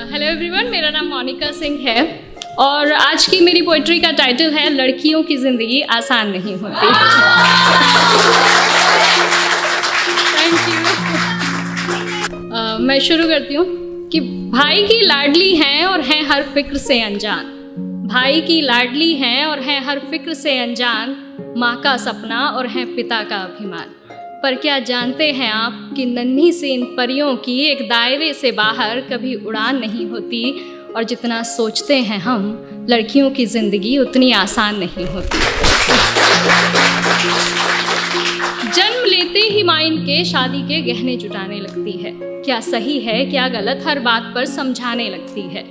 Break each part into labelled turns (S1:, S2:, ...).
S1: Hello everyone, मेरा नाम मोनिका सिंह है और आज की मेरी पोइट्री का टाइटल है लड़कियों की ज़िंदगी आसान नहीं होती। Thank you. मैं शुरू करती हूँ कि भाई की लाडली हैं और हैं हर फिक्र से अनजान। भाई की लाडली हैं और हैं हर फिक्र से अनजान। माँ का सपना और हैं पिता का अभिमान। पर क्या जानते हैं आप कि नन्ही सी इन परियों की एक दायरे से बाहर कभी उड़ान नहीं होती, और जितना सोचते हैं हम लड़कियों की ज़िंदगी उतनी आसान नहीं होती। जन्म लेते ही माँ इनके शादी के गहने जुटाने लगती है। क्या सही है क्या गलत हर बात पर समझाने लगती है।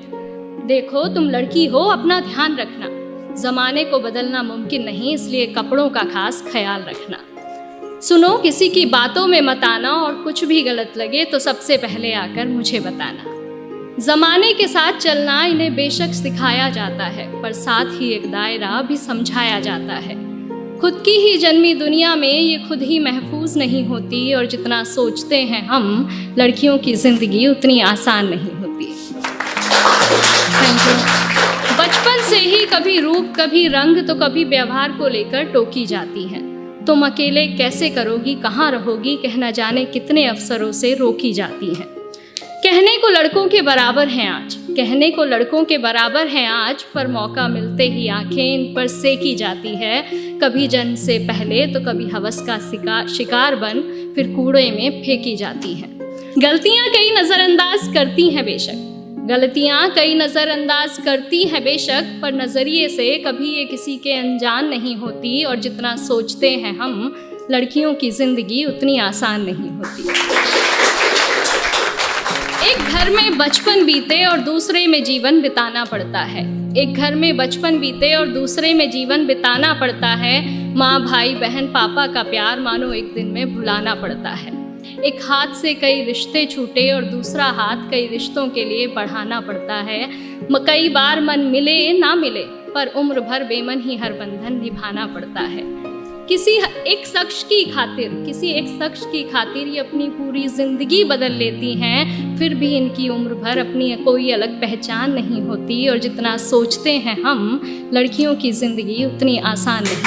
S1: देखो तुम लड़की हो, अपना ध्यान रखना, ज़माने को बदलना मुमकिन नहीं, इसलिए कपड़ों का खास ख्याल रखना। सुनो किसी की बातों में मत आना, और कुछ भी गलत लगे तो सबसे पहले आकर मुझे बताना। ज़माने के साथ चलना इन्हें बेशक सिखाया जाता है, पर साथ ही एक दायरा भी समझाया जाता है। खुद की ही जन्मी दुनिया में ये खुद ही महफूज नहीं होती, और जितना सोचते हैं हम लड़कियों की ज़िंदगी उतनी आसान नहीं होती। Thank you. बचपन से ही कभी रूप कभी रंग तो कभी व्यवहार को लेकर टोकी जाती है। तुम अकेले कैसे करोगी, कहाँ रहोगी, कहना जाने कितने अवसरों से रोकी जाती हैं। कहने को लड़कों के बराबर हैं आज, कहने को लड़कों के बराबर हैं आज, पर मौका मिलते ही आंखें इन पर सेकी जाती है। कभी जन्म से पहले तो कभी हवस का शिकार बन फिर कूड़े में फेंकी जाती है। गलतियाँ कई नज़रअंदाज करती हैं बेशक, गलतियाँ कई नज़रअंदाज करती हैं बेशक, पर नज़रिए से कभी ये किसी के अनजान नहीं होती, और जितना सोचते हैं हम लड़कियों की ज़िंदगी उतनी आसान नहीं होती। एक घर में बचपन बीते और दूसरे में जीवन बिताना पड़ता है। एक घर में बचपन बीते और दूसरे में जीवन बिताना पड़ता है। माँ भाई बहन पापा का प्यार मानो एक दिन में भुलाना पड़ता है। एक हाथ से कई रिश्ते छूटे और दूसरा हाथ कई रिश्तों के लिए बढ़ाना पड़ता है। कई बार मन मिले ना मिले, पर उम्र भर बेमन ही हर बंधन निभाना पड़ता है। किसी एक शख्स की खातिर ये अपनी पूरी ज़िंदगी बदल लेती हैं, फिर भी इनकी उम्र भर अपनी कोई अलग पहचान नहीं होती, और जितना सोचते हैं हम लड़कियों की ज़िंदगी उतनी आसान नहीं।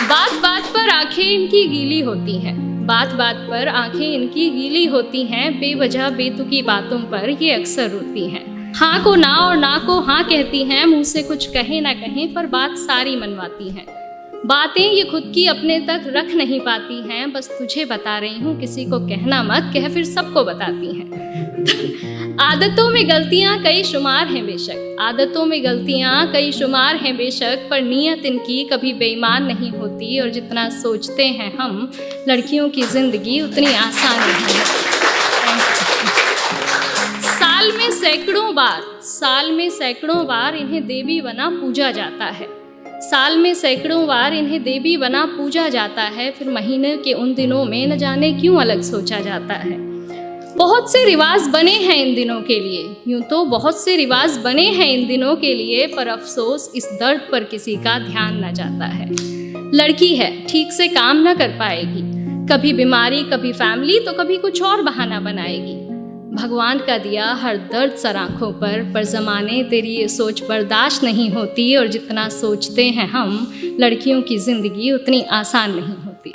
S1: बात बात पर आंखें इनकी गीली होती हैं, बात बात पर आंखें इनकी गीली होती हैं। बेवजह बेतुकी बातों पर ये अक्सर रोती हैं। हाँ को ना और ना को हाँ कहती हैं, मुँह से कुछ कहे ना कहें पर बात सारी मनवाती हैं। बातें ये खुद की अपने तक रख नहीं पाती हैं, बस तुझे बता रही हूँ किसी को कहना मत, कह फिर सबको बताती हैं। आदतों में गलतियाँ कई शुमार हैं बेशक, आदतों में गलतियाँ कई शुमार हैं बेशक, पर नीयत इनकी कभी बेईमान नहीं होती, और जितना सोचते हैं हम लड़कियों की ज़िंदगी उतनी आसान नहीं है। साल में सैकड़ों बार इन्हें देवी बना पूजा जाता है। साल में सैकड़ों बार इन्हें देवी बना पूजा जाता है, फिर महीने के उन दिनों में न जाने क्यों अलग सोचा जाता है। बहुत से रिवाज बने हैं इन दिनों के लिए, यूं तो बहुत से रिवाज बने हैं इन दिनों के लिए, पर अफसोस इस दर्द पर किसी का ध्यान न जाता है। लड़की है ठीक से काम न कर पाएगी, कभी बीमारी कभी फैमिली तो कभी कुछ और बहाना बनाएगी। भगवान का दिया हर दर्द सर आँखों पर ज़माने तेरी ये सोच बर्दाश्त नहीं होती, और जितना सोचते हैं हम लड़कियों की ज़िंदगी उतनी आसान नहीं होती।